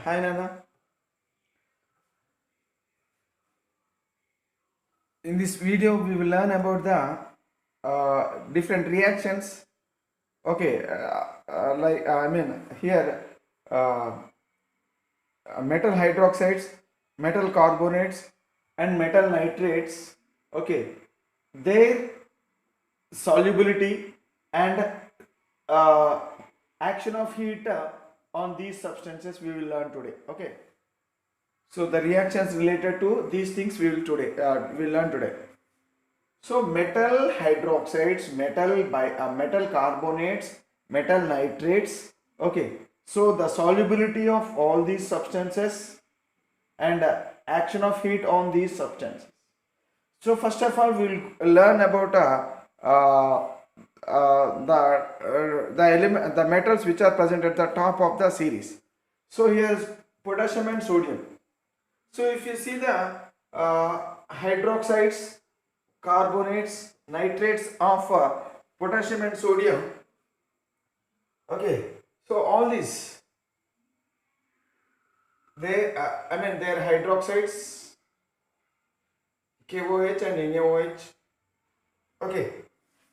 Hi Nana. In this video, we will learn about the different reactions. Okay, I mean here, uh, metal hydroxides, metal carbonates, and metal nitrates. Okay, their solubility and uh, action of heat on these substances we will learn today. Okay, so the reactions related to these things we will learn today. So metal hydroxides, metal carbonates, metal nitrates. Okay. So the solubility of all these substances and action of heat on these substances. So first of all, we'll learn about the metals which are present at the top of the series. So here's potassium and sodium. So if you see the hydroxides, carbonates, nitrates of potassium and sodium, okay. So all these, they're hydroxides, KOH and NaOH. Okay,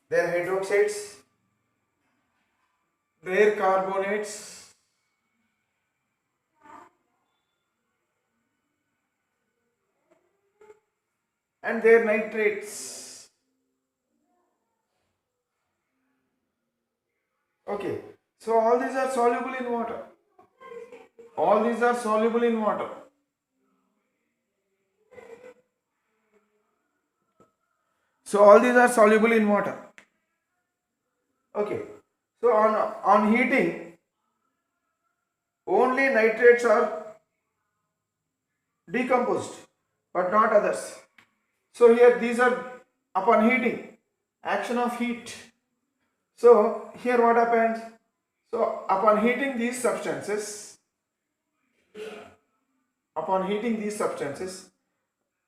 they're hydroxides, they're carbonates, and they're nitrates. Okay, so all these are soluble in water. All these are soluble in water. So all these are soluble in water. Okay. So on heating, only nitrates are decomposed, but not others. So here these are upon heating, action of heat. So here what happens? So upon heating these substances,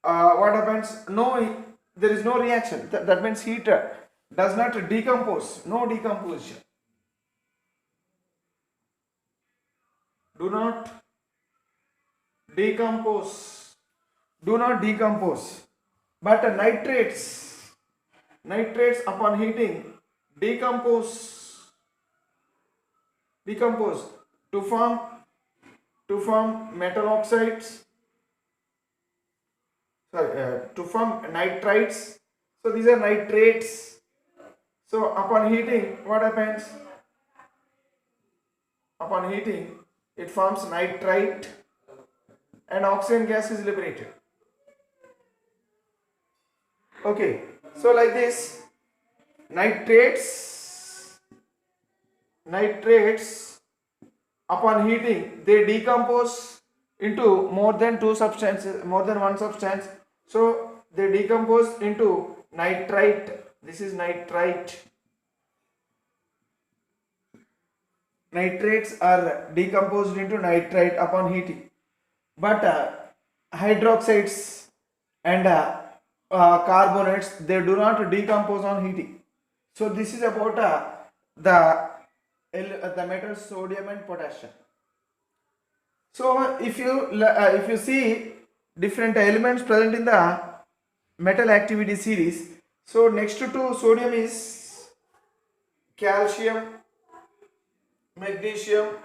what happens? No, there is no reaction. That means heat does not decompose. No decomposition. Do not decompose. Do not decompose. But nitrates upon heating decompose decompose to form metal oxides, to form nitrites. So these are nitrates. So upon heating, what happens? Upon heating, it forms nitrite and oxygen gas is liberated. Okay, so like this, nitrates upon heating they decompose into more than one substance. So they decompose into nitrite. This is nitrite. Nitrates are decomposed into nitrite upon heating, but hydroxides and carbonates, they do not decompose on heating. So this is about the metals sodium and potassium. So if you see different elements present in the metal activity series, so next to sodium is calcium, magnesium,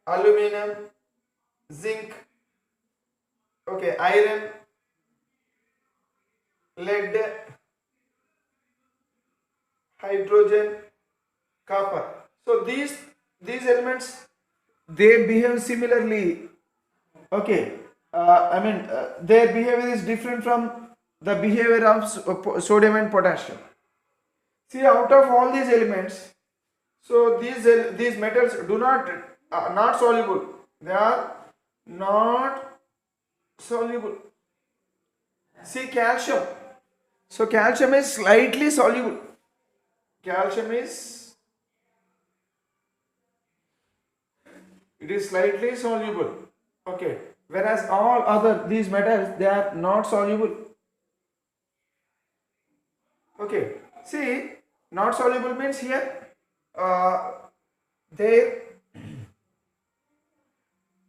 aluminum, zinc, okay, iron, lead, hydrogen, copper. So these elements, they behave similarly. Okay, their behavior is different from the behavior of sodium and potassium. See, out of all these elements, so these metals do not soluble. They are not soluble. See, calcium. So calcium is slightly soluble. Calcium is it is slightly soluble. Okay. Whereas all other these metals, they are not soluble. Okay. See, not soluble means here uh, they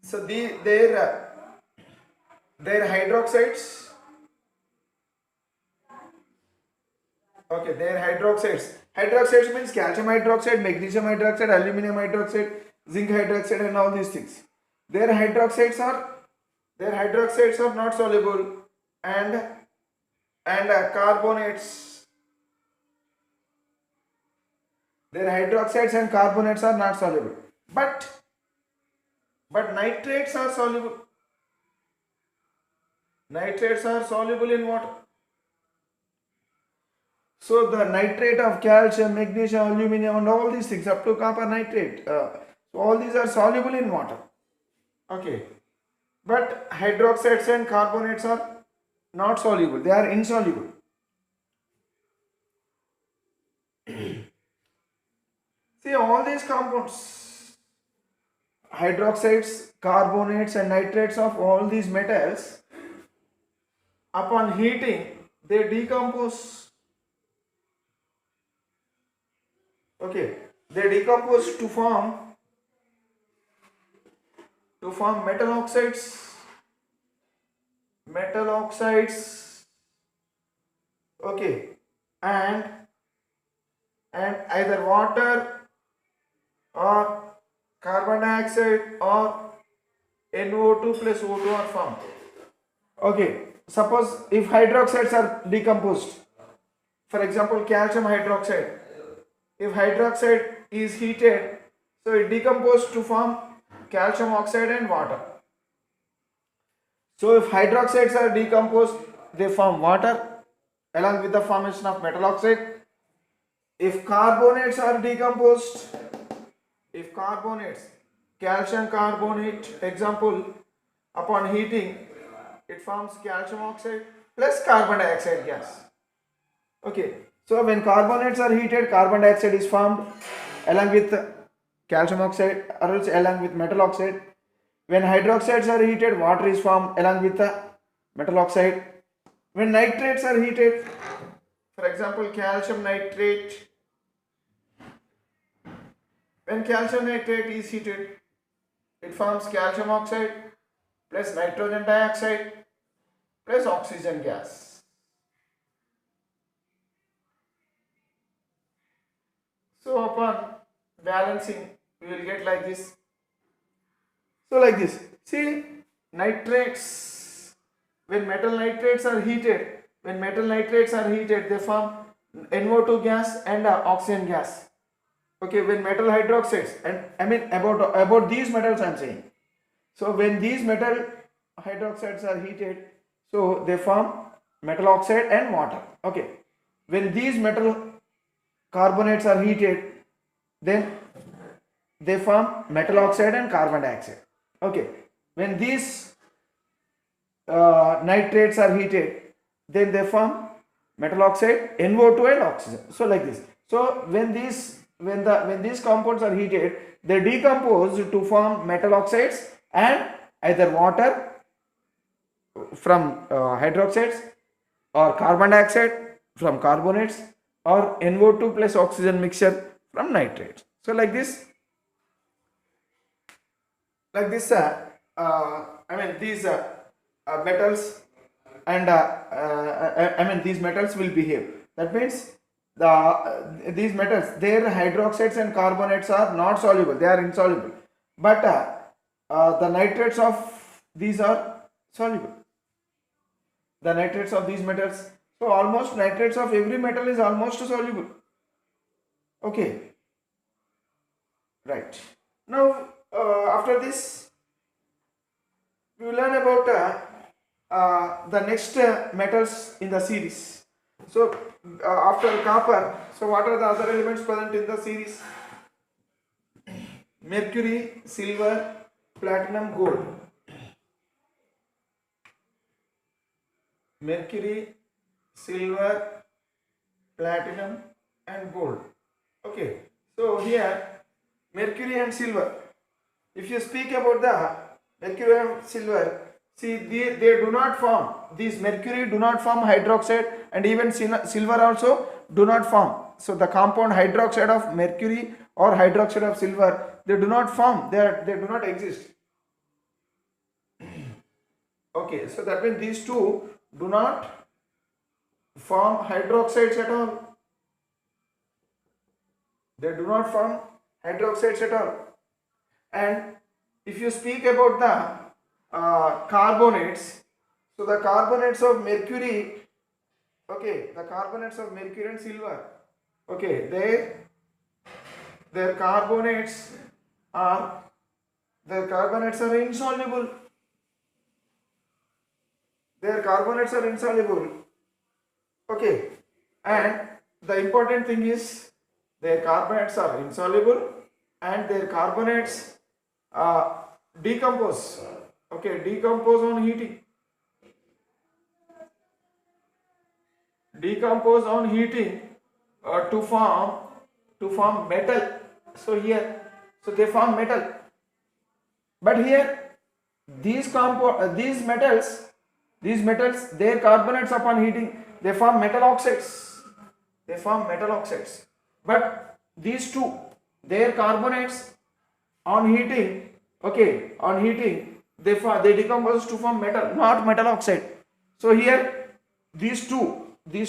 So their hydroxides. Okay, their hydroxides. Hydroxides means calcium hydroxide, magnesium hydroxide, aluminum hydroxide, zinc hydroxide, and all these things. Their hydroxides are not soluble, and carbonates. Their hydroxides and carbonates are not soluble, but nitrates are soluble. Nitrates are soluble in water. So the nitrate of calcium, magnesium, aluminum, and all these things up to copper nitrate. So all these are soluble in water. Okay, but hydroxides and carbonates are not soluble. They are insoluble. See, all these compounds, hydroxides, carbonates, and nitrates of all these metals, upon heating, they decompose. Okay, they decompose to form metal oxides. Okay, and either water or carbon dioxide or NO2 plus O2 are formed. Okay, suppose if hydroxides are decomposed, for example calcium hydroxide, if hydroxide is heated, so it decomposes to form calcium oxide and water. So if hydroxides are decomposed, they form water along with the formation of metal oxide. If carbonates are decomposed, calcium carbonate, example, upon heating, it forms calcium oxide plus carbon dioxide gas. Okay, so when carbonates are heated, carbon dioxide is formed along with calcium oxide or else along with metal oxide. When hydroxides are heated, water is formed along with the metal oxide. When nitrates are heated, for example calcium nitrate, when calcium nitrate is heated, it forms calcium oxide plus nitrogen dioxide plus oxygen gas. So upon balancing, we will get like this. So like this. See, nitrates, when metal nitrates are heated, they form NO2 gas and oxygen gas. Okay, when metal hydroxides, and I mean about these metals I am saying. So when these metal hydroxides are heated, so they form metal oxide and water. Okay, when these metal carbonates are heated, then they form metal oxide and carbon dioxide. Okay, when these nitrates are heated, then they form metal oxide, NO2 and oxygen. So like this. So when these compounds are heated, they decompose to form metal oxides and either water from hydroxides or carbon dioxide from carbonates or NO2 plus oxygen mixture from nitrates. So like this I mean these metals and I mean these metals will behave. That means these metals, their hydroxides and carbonates are not soluble, they are insoluble, but the nitrates of these are soluble, the nitrates of these metals. So almost nitrates of every metal is almost soluble. Okay, right. Now after this we will learn about the next metals in the series. So after copper, so what are the other elements present in the series? Mercury, silver, platinum, gold. Mercury, silver, platinum and gold. Okay, so here mercury and silver. If you speak about the mercury and silver, see they do not form, these mercury do not form hydroxide, and even silver also do not form. So the compound hydroxide of mercury or hydroxide of silver, they do not form, they do not exist. Okay, so that means these two do not form hydroxides at all. They do not form hydroxides at all. And if you speak about the carbonates, so the carbonates of mercury, okay, the carbonates of mercury and silver, okay, their carbonates are insoluble. Their carbonates are insoluble. Okay, and the important thing is their carbonates are insoluble and their carbonates decompose. Okay, decompose on heating. Decompose on heating to form metal. So here, so they form metal. But here, these metals, their carbonates upon heating, they form metal oxides. They form metal oxides. But these two, their carbonates on heating, okay, on heating, they decompose to form metal, not metal oxide. So here, these two, the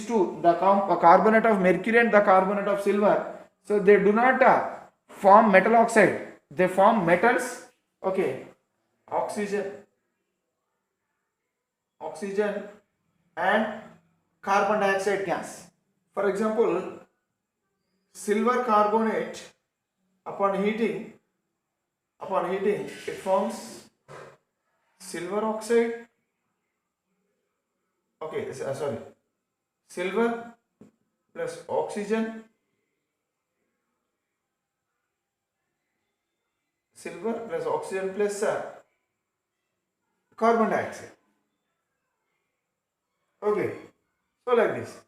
carbonate of mercury and the carbonate of silver, so they do not form metal oxide. They form metals, okay, oxygen and carbon dioxide gas. For example, silver carbonate upon heating it forms silver oxide. Okay, sorry, silver plus oxygen, plus carbon dioxide. Okay, so like this.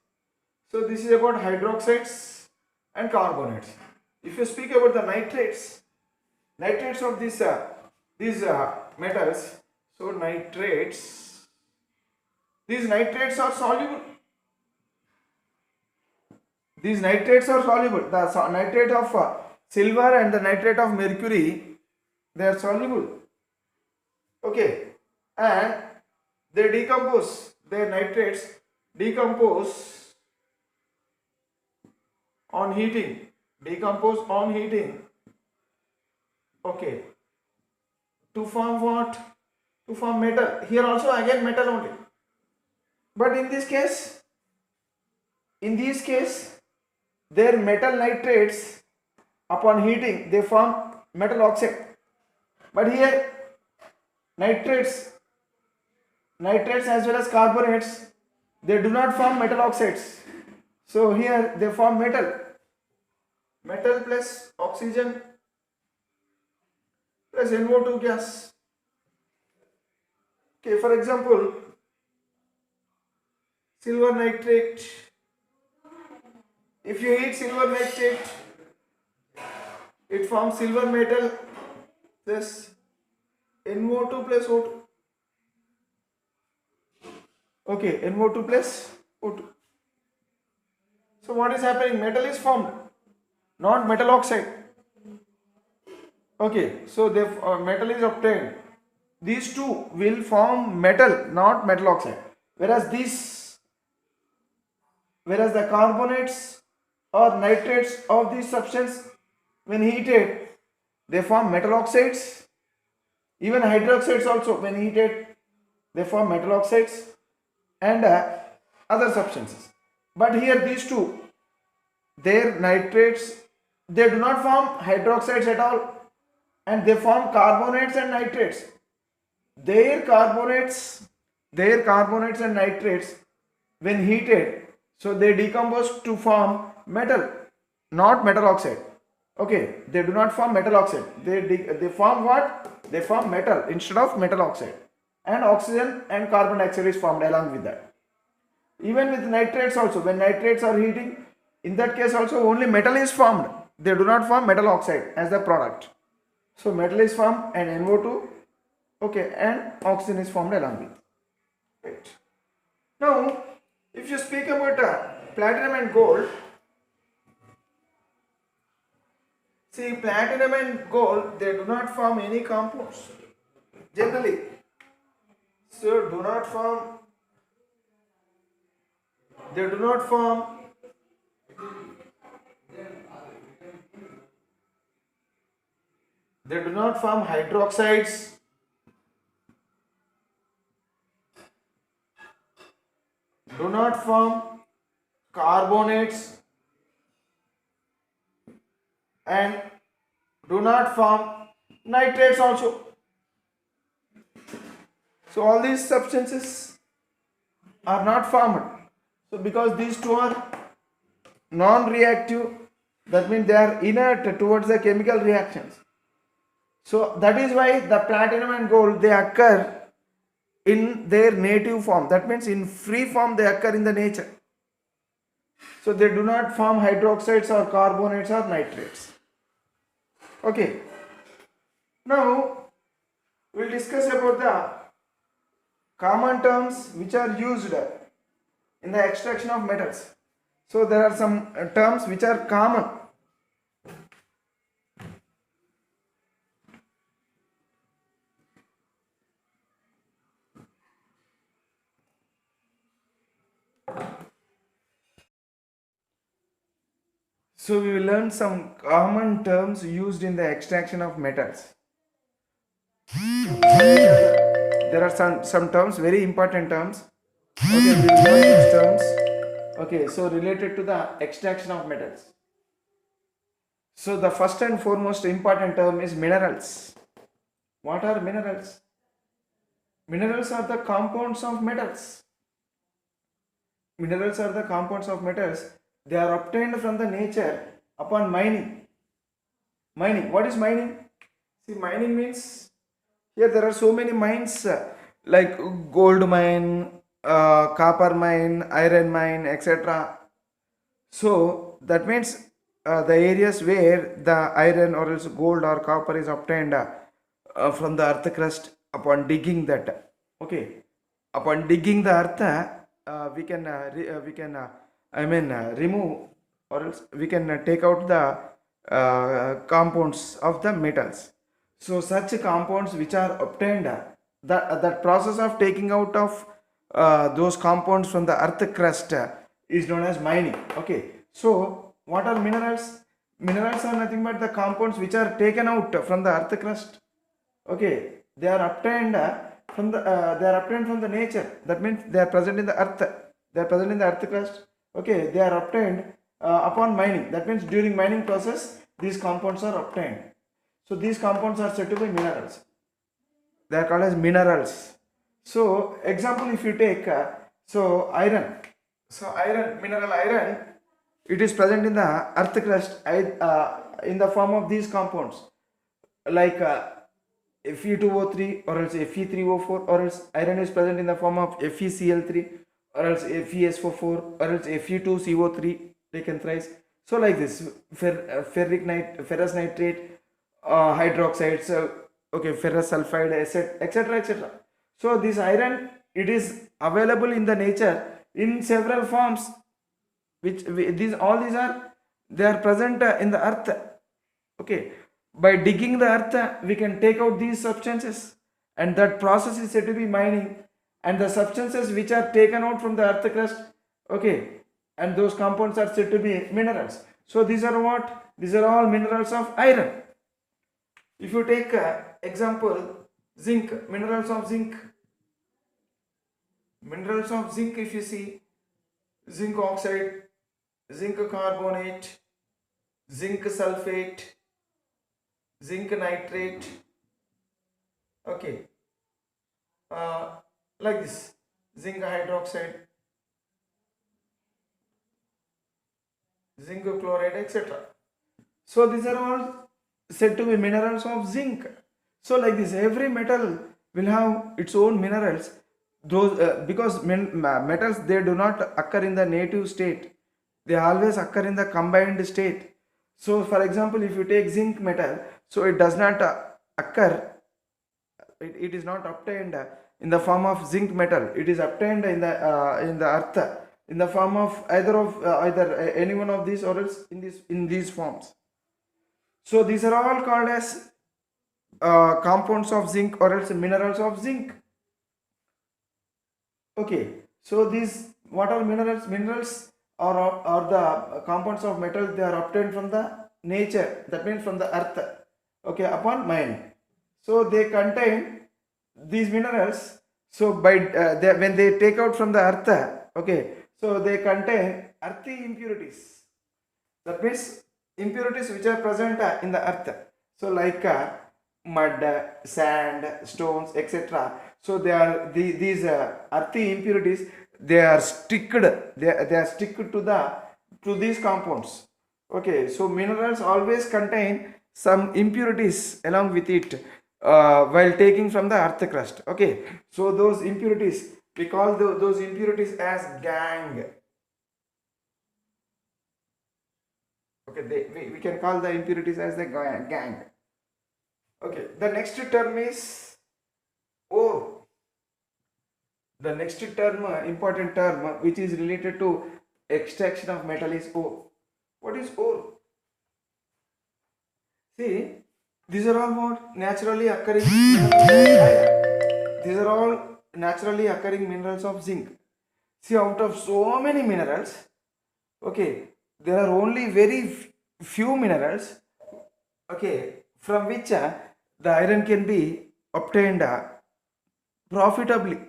So this is about hydroxides and carbonates. If you speak about the nitrates of these metals, so these nitrates are soluble. These nitrates are soluble. The nitrate of silver and the nitrate of mercury, they are soluble. Okay, and they decompose. Their nitrates decompose on heating. Okay, to form what? To form metal. Here also again metal only. But in this case, their metal nitrates upon heating they form metal oxide. But here nitrates as well as carbonates, they do not form metal oxides. So here they form metal plus oxygen plus NO2 gas. Okay, for example, silver nitrate. If you heat silver nitrate, it forms silver metal plus NO2 plus O2. Okay, NO2 plus O2. So what is happening? Metal is formed, not metal oxide. Okay, so the metal is obtained. These two will form metal, not metal oxide. Whereas the carbonates or nitrates of this substance, when heated, they form metal oxides. Even hydroxides also, when heated, they form metal oxides and other substances. But here these two, their nitrates, they do not form hydroxides at all, and they form carbonates and nitrates. Their carbonates and nitrates, when heated, so they decompose to form metal, not metal oxide. Okay, they do not form metal oxide. They form what? They form metal instead of metal oxide. And oxygen and carbon dioxide is formed along with that. Even with nitrates also, when nitrates are heating, in that case also only metal is formed. They do not form metal oxide as the product. So metal is formed and NO2, okay, and oxygen is formed along with. Right. Now, if you speak about platinum and gold, see, platinum and gold, they do not form any compounds generally. So do not form, they do not form hydroxides, do not form carbonates, and do not form nitrates also. So all these substances are not formed. So because these two are non-reactive, that means they are inert towards the chemical reactions. So that is why the platinum and gold, they occur in their native form. That means in free form they occur in the nature. So they do not form hydroxides or carbonates or nitrates. Okay. Now we'll discuss about the common terms which are used in the extraction of metals. So there are some terms which are common. So we will learn some common terms used in the extraction of metals. There are some terms, very important terms. Okay, we will learn these terms. Okay, so related to the extraction of metals. So the first and foremost important term is minerals. What are minerals? Minerals are the compounds of metals. Minerals are the compounds of metals. They are obtained from the nature upon mining. Mining. What is mining? See, mining means here there are so many mines like gold mine, copper mine, iron mine, etc. So that means the areas where the iron or else gold or copper is obtained from the earth crust upon digging that. Okay, upon digging the earth, remove or else we can take out the compounds of the metals. So such compounds which are obtained, that process of taking out of those compounds from the earth crust is known as mining. Okay, so what are minerals? Minerals are nothing but the compounds which are taken out from the earth crust. Okay, they are obtained from the nature. That means they are present in the earth. They are present in the earth crust. Okay, they are obtained upon mining. That means during mining process, these compounds are obtained. So these compounds are said to be minerals. They are called as minerals. So example, if you take iron. So iron, mineral iron, it is present in the earth crust in the form of these compounds like Fe2O3 or else Fe3O4, or else iron is present in the form of FeCl3 or else FeSO4 or else Fe2CO3 taken thrice. So like this, ferrous nitrate, hydroxides, okay, ferrous sulfide, etc, etc. So this iron, it is available in the nature in several forms, which all these are, they are present in the earth. Okay, by digging the earth we can take out these substances, and that process is said to be mining. And the substances which are taken out from the earth crust, okay, and those compounds are said to be minerals. So these are what? These are all minerals of iron. If you take example, zinc, minerals of zinc. Minerals of zinc, if you see, zinc oxide, zinc carbonate, zinc sulfate, zinc nitrate. Okay, like this, zinc hydroxide, zinc chloride, etc. So these are all said to be minerals of zinc. So like this, every metal will have its own minerals. Those because metals, they do not occur in the native state, they always occur in the combined state. So for example, if you take zinc metal, so it does not occur, it is not obtained in the form of zinc metal. It is obtained in the earth in the form of either any one of these, or else in these forms. So these are all called as compounds of zinc or else minerals of zinc. Okay, so these what are minerals? Minerals are the compounds of metal. They are obtained from the nature. That means from the earth. Okay, upon mining. So they contain these minerals. So by when they take out from the earth, okay, so they contain earthy impurities. That means impurities which are present in the earth. So like mud, sand, stones, etc. So they are these earthy impurities. They are sticked. They are sticked to these compounds. Okay, so minerals always contain some impurities along with it while taking from the earth crust. Okay, so those impurities we call those impurities as gangue. Okay, we can call the impurities as the gangue. Okay, the next term is ore. The next term, important term, which is related to extraction of metal is ore. What is ore? See, these are all what naturally occurring minerals of iron. These are all naturally occurring minerals of zinc. See, out of so many minerals, okay, there are only very few minerals, okay, from which the iron can be obtained profitably.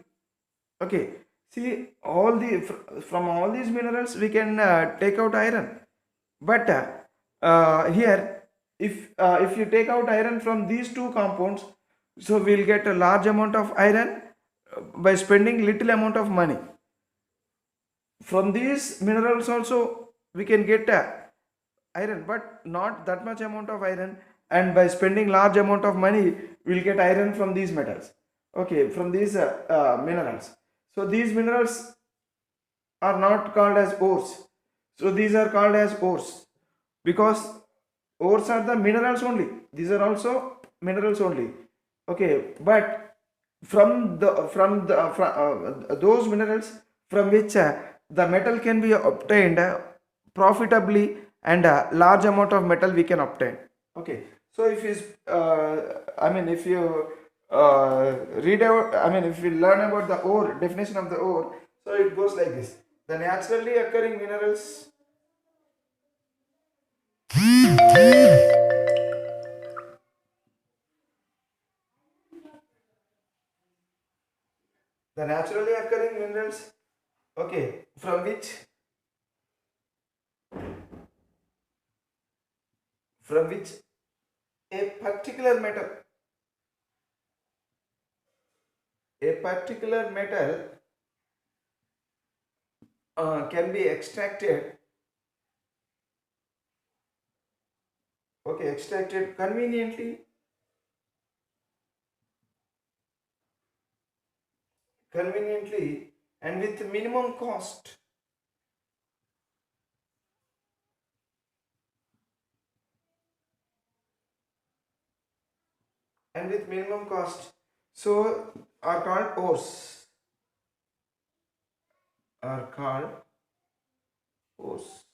Okay, see, from all these minerals we can take out iron, but here if you take out iron from these two compounds, so we'll get a large amount of iron by spending little amount of money. From these minerals also we can get iron, but not that much amount of iron, and by spending large amount of money we'll get iron from these metals. Okay, from these minerals. So these minerals are not called as ores. So these are called as ores because ores are the minerals only. These are also minerals only. Okay, but from those minerals from which the metal can be obtained profitably, and a large amount of metal we can obtain. Okay, so if you I mean if you read out, I mean if you learn about the ore, definition of the ore, so it goes like this: the naturally occurring minerals, the naturally occurring minerals, okay, from which a particular metal, a particular metal can be extracted, okay, extracted conveniently and with minimum cost. And with minimum cost, so are called ores, are called ores.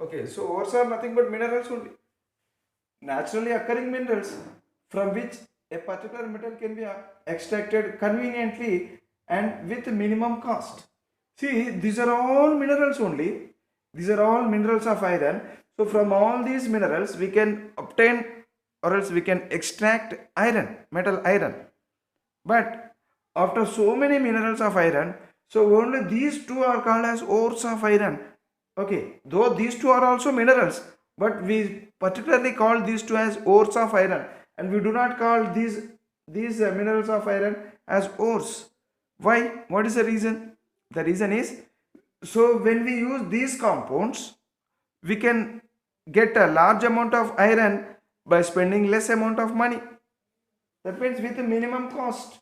Okay, so ores are nothing but minerals only, naturally occurring minerals from which a particular metal can be extracted conveniently and with minimum cost. See, these are all minerals only. These are all minerals of iron. So from all these minerals we can obtain, or else we can extract iron, metal iron. But after so many minerals of iron, so only these two are called as ores of iron. Okay, though these two are also minerals, but we particularly call these two as ores of iron, and we do not call these minerals of iron as ores. Why? What is the reason? The reason is, so when we use these compounds, we can get a large amount of iron by spending less amount of money. That means with a minimum cost.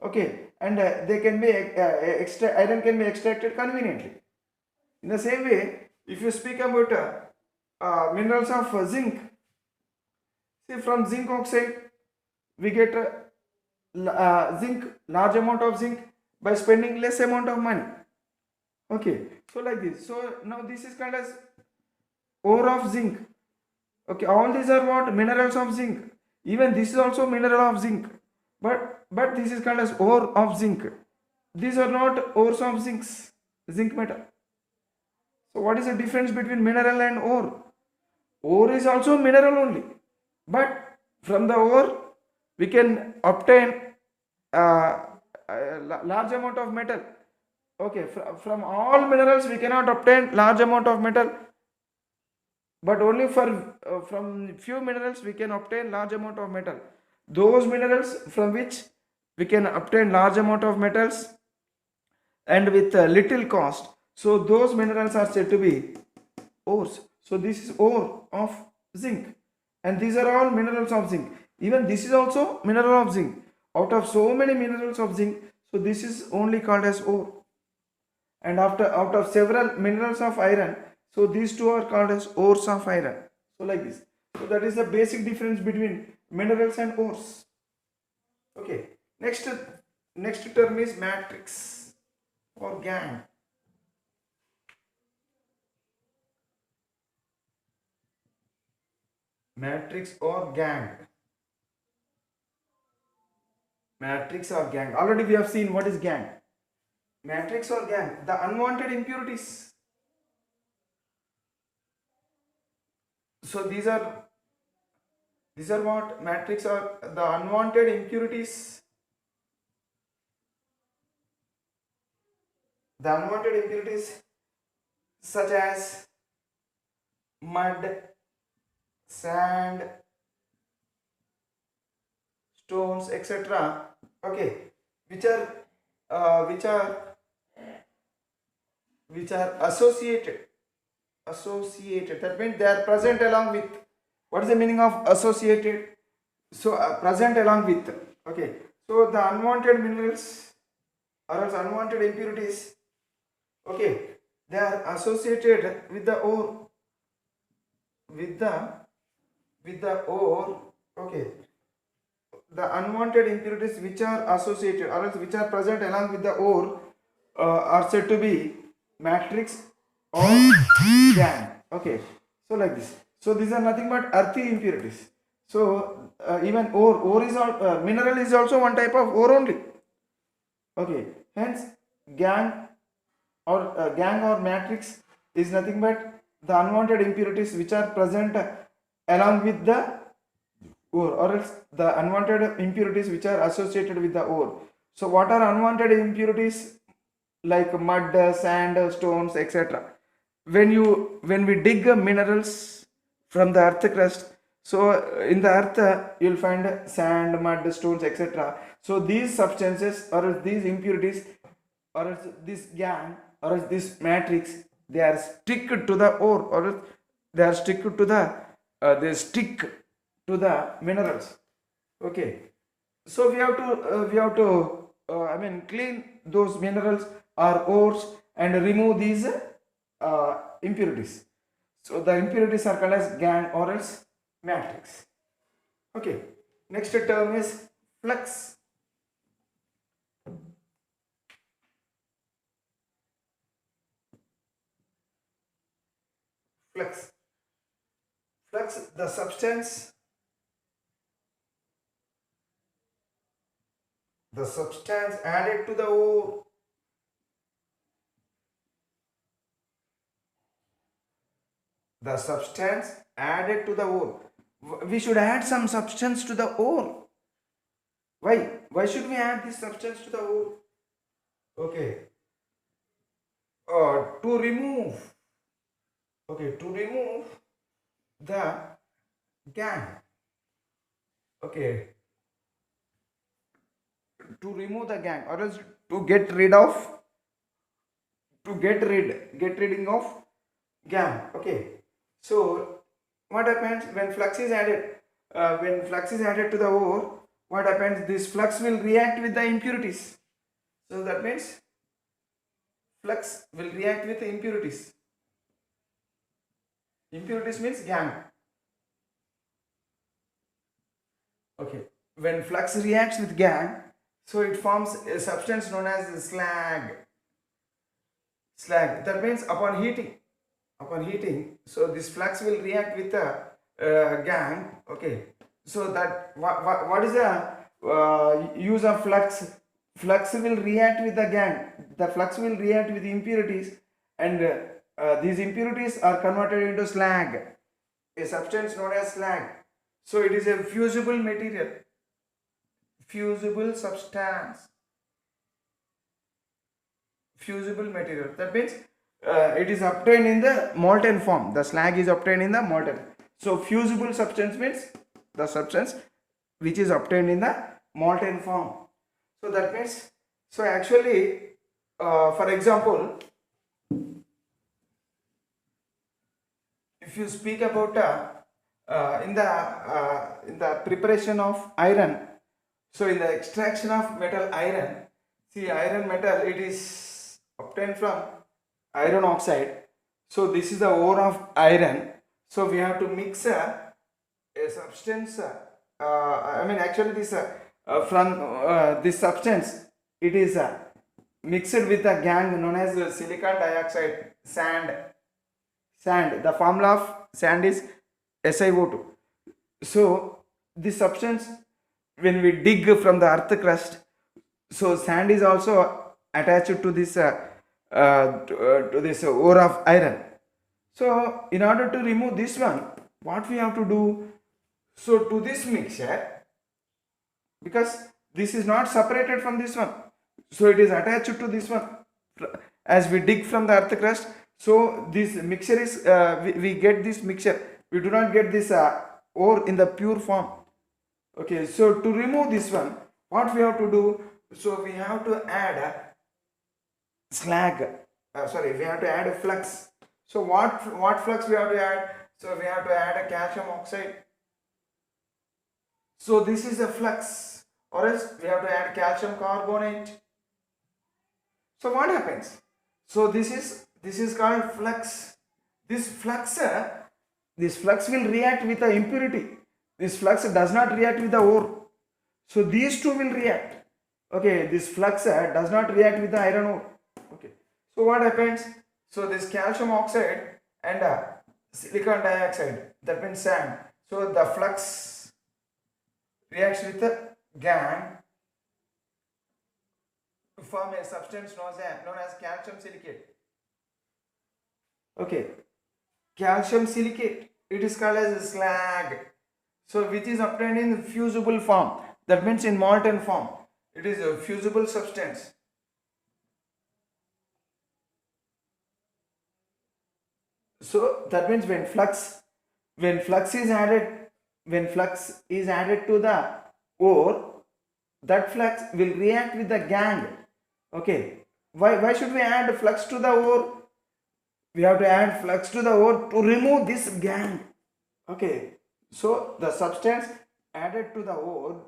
Okay, and they can be iron can be extracted conveniently. In the same way, if you speak about minerals of zinc, see, from zinc oxide we get zinc, large amount of zinc by spending less amount of money. Okay, so like this. So now this is called as ore of zinc. Okay, all these are what? Minerals of zinc. Even this is also mineral of zinc, but this is called as ore of zinc. these are not ores of zinc metal. So what is the difference between mineral and ore? Ore is also mineral only, but from the ore we can obtain a large amount of metal. Okay, from all minerals we cannot obtain large amount of metal, but only from few minerals we can obtain large amount of metal. Those minerals from which we can obtain large amount of metals and with little cost, so those minerals are said to be ores. So this is ore of zinc, and these are all minerals of zinc. Even this is also mineral of zinc. Out of so many minerals of zinc, so this is only called as ore. And out of several minerals of iron, so these two are called as ores of iron. So like this. So that is the basic difference between minerals and ores. Okay. Next term is matrix or gang. Matrix or gang. Matrix or gang. Already we have seen what is gang. Matrix or gang. The unwanted impurities. So these are what matrix are the unwanted impurities. The unwanted impurities such as mud, sand, stones, etc. Okay, which are associated. That means they are present along with. What is the meaning of associated? So present along with. Okay, so the unwanted minerals or else unwanted impurities. Okay, they are associated with the ore. With the ore. Okay, the unwanted impurities which are associated or else which are present along with the ore are said to be matrix or gang. Okay, so like this. So these are nothing but earthy impurities. So even ore is mineral is also one type of ore only. Okay, hence gang or matrix is nothing but the unwanted impurities which are present along with the ore, or else the unwanted impurities which are associated with the ore. So what are unwanted impurities? Like mud, sand, stones, etc. When we dig minerals from the earth crust, so in the earth you'll find sand, mud, stones, etc. So these substances or else these impurities or else this gang or else this matrix, they are stick to the ore, or else they are stick to the they stick to the minerals. Okay, so we have to clean those minerals or ores and remove these impurities. So the impurities are called as gang or else matrix. Okay, next term is flux. Flux. Flux, the substance added to the ore. The substance added to the ore. We should add some substance to the ore. Why should we add this substance to the ore? Okay, to remove. Okay, to remove the gang. Okay, to remove the gang, or else to get rid of of gang. Okay, so what happens when flux is added? When flux is added to the ore, what happens? This flux will react with the impurities. So that means flux will react with the impurities. Impurities means gang. Okay, when flux reacts with gang, so it forms a substance known as slag. That means upon heating, so this flux will react with the gang. Okay, so that what is the use of flux flux will react with the gang. The flux will react with impurities, and these impurities are converted into slag, a substance known as slag. So it is a fusible material, fusible substance, fusible material. That means it is obtained in the molten form. The slag is obtained in the molten. So fusible substance means the substance which is obtained in the molten form. So that means, so actually, for example, if you speak about in the preparation of iron, so in the extraction of metal iron, see iron metal, it is obtained from iron oxide. So this is the ore of iron. So we have to mix a substance. I mean actually this from this substance, it is mixed with a gang known as silicon dioxide, sand. The formula of sand is SiO2. So this substance, when we dig from the earth crust, so sand is also attached to this to this ore of iron. So in order to remove this one, what we have to do? So to this mixture, because this is not separated from this one, so it is attached to this one as we dig from the earth crust. So this mixture is we get this mixture, we do not get this ore in the pure form. Okay, so to remove this one, what we have to do? So we have to add a slag, we have to add a flux. So what flux we have to add? So we have to add a calcium oxide. So this is the flux, or else we have to add calcium carbonate. So what happens? So this is called flux. This flux will react with the impurity. This flux does not react with the ore. So these two will react. Okay, this flux does not react with the iron ore. Okay. So what happens? So this calcium oxide and silicon dioxide, that means sand. So the flux reacts with the gang to form a substance known as calcium silicate. Okay, calcium silicate, it is called as slag. So which is obtained in fusible form, that means in molten form. It is a fusible substance. So that means when flux is added to the ore, that flux will react with the gang. Okay, why should we add flux to the ore? We have to add flux to the ore to remove this gang. Okay, so the substance added to the ore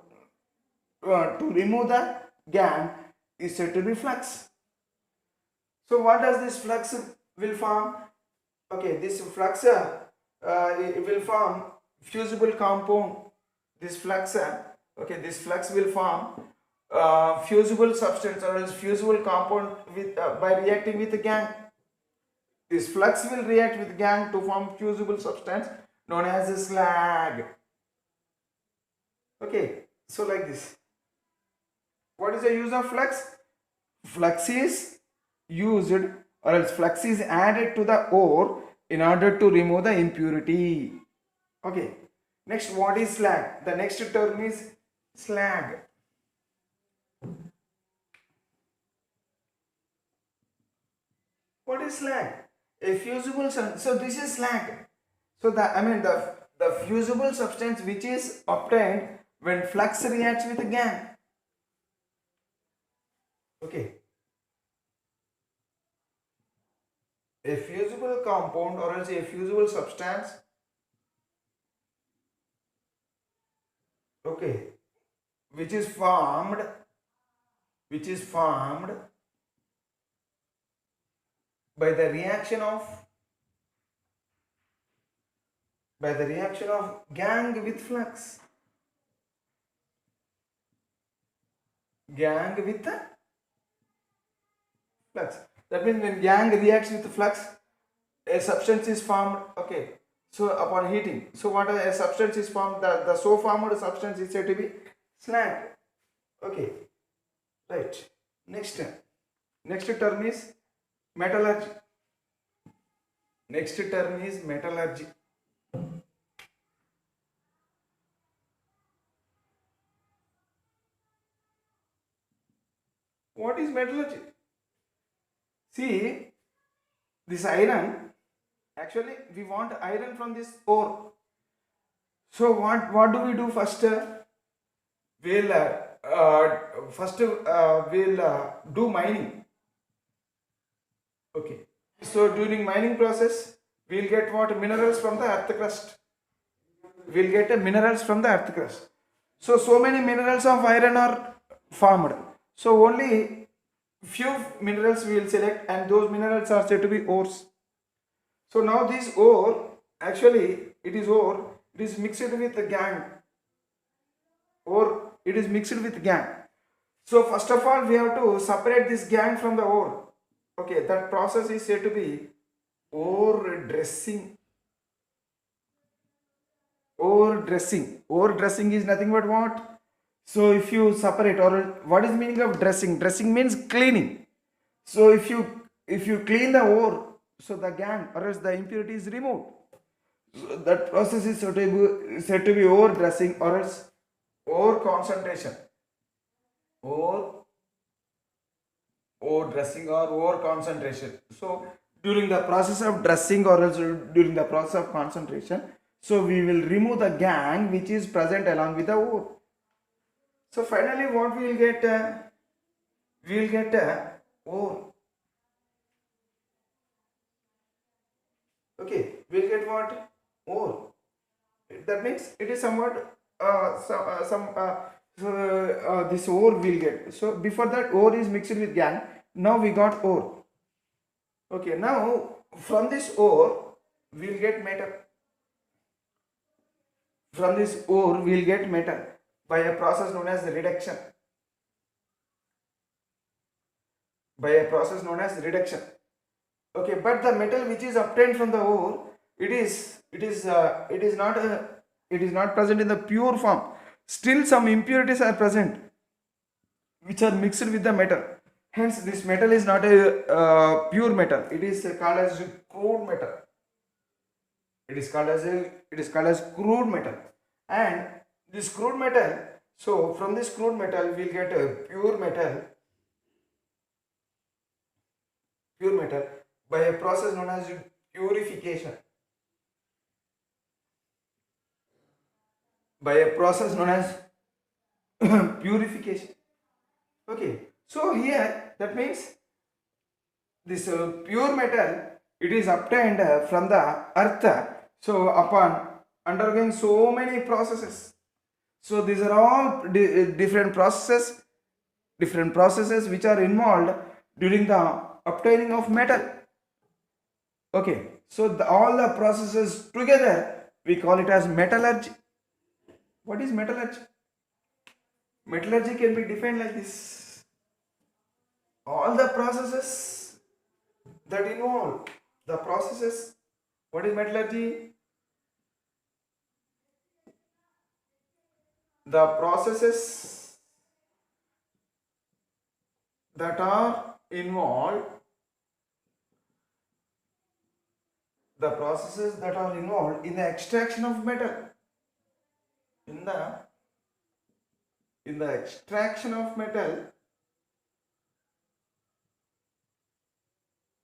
to remove the gang is said to be flux. So what does this flux will form? Okay, this flux it will form fusible compound. This flux will form fusible substance or else fusible compound with by reacting with the gang. This flux will react with gang to form fusible substance known as a slag. Okay, so like this. What is the use of flux? Flux is used, or else flux is added to the ore in order to remove the impurity. Okay, next, what is slag? The next term is slag. What is slag? A fusible substance. So this is slag. So the fusible substance which is obtained when flux reacts with a gang. Okay. A fusible compound or else a fusible substance, okay, which is formed by the reaction of gang with flux. Gang with the flux. That means when gang reacts with flux, a substance is formed. Okay, so upon heating, so what a substance is formed, the so formed substance is said to be slag. Okay, Right. Next term is metallurgy. Next term is metallurgy. What is metallurgy? See, this iron, actually we want iron from this ore. So what do we do first? We'll first we'll do mining. Okay. So during mining process, we'll get what? Minerals from the earth crust. We'll get minerals from the earth crust. So many minerals of iron are formed. So only few minerals we will select, and those minerals are said to be ores. So now this ore, actually it is ore, it is mixed with the gangue, or it is mixed with gangue. So first of all we have to separate this gangue from the ore. Okay, that process is said to be ore dressing. Ore dressing. Ore dressing is nothing but what? So if you separate, or what is the meaning of dressing? Dressing means cleaning. So if you clean the ore, so the gangue or else the impurity is removed. So that process is said to be ore dressing, or else ore concentration. Ore dressing or ore concentration. So during the process of dressing, or else during the process of concentration, so we will remove the gangue which is present along with the ore. So finally what we will get? We will get ore. Okay, we will get what? Ore. That means it is somewhat this ore we'll get. So before that ore is mixed with gangue. Now we got ore. Okay, now from this ore we'll get metal. From this ore we'll get metal by a process known as reduction. By a process known as reduction. Okay, but the metal which is obtained from the ore, it is not present in the pure form. Still some impurities are present which are mixed with the metal. Hence this metal is not a pure metal. It is called as crude metal. It is called as crude metal. And this crude metal, so from this crude metal we'll get a pure metal by a process known as purification. By a process known as purification. Okay, so here that means this pure metal, it is obtained from the earth. So upon undergoing so many processes, so these are all different processes which are involved during the obtaining of metal. Okay, so all the processes together we call it as metallurgy. What is metallurgy? Metallurgy can be defined like this: all the processes that involve the processes. What is metallurgy? The processes that are involved in the extraction of metal. In the extraction of metal.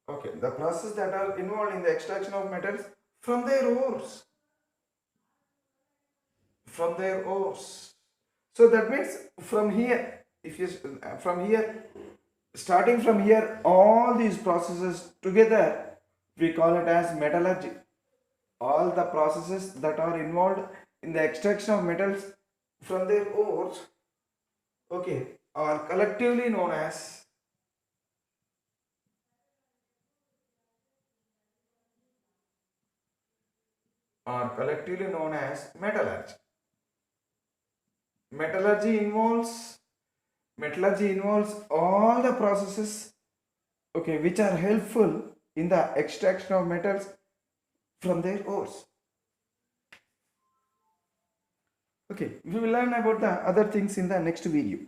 Okay, the processes that are involved in the extraction of metals from their ores. So that means from here, starting from here, all these processes together we call it as metallurgy. All the processes that are involved in the extraction of metals from their ores, okay, are collectively known as metallurgy. Metallurgy involves all the processes, okay, which are helpful in the extraction of metals from their ores. Okay, we will learn about the other things in the next video.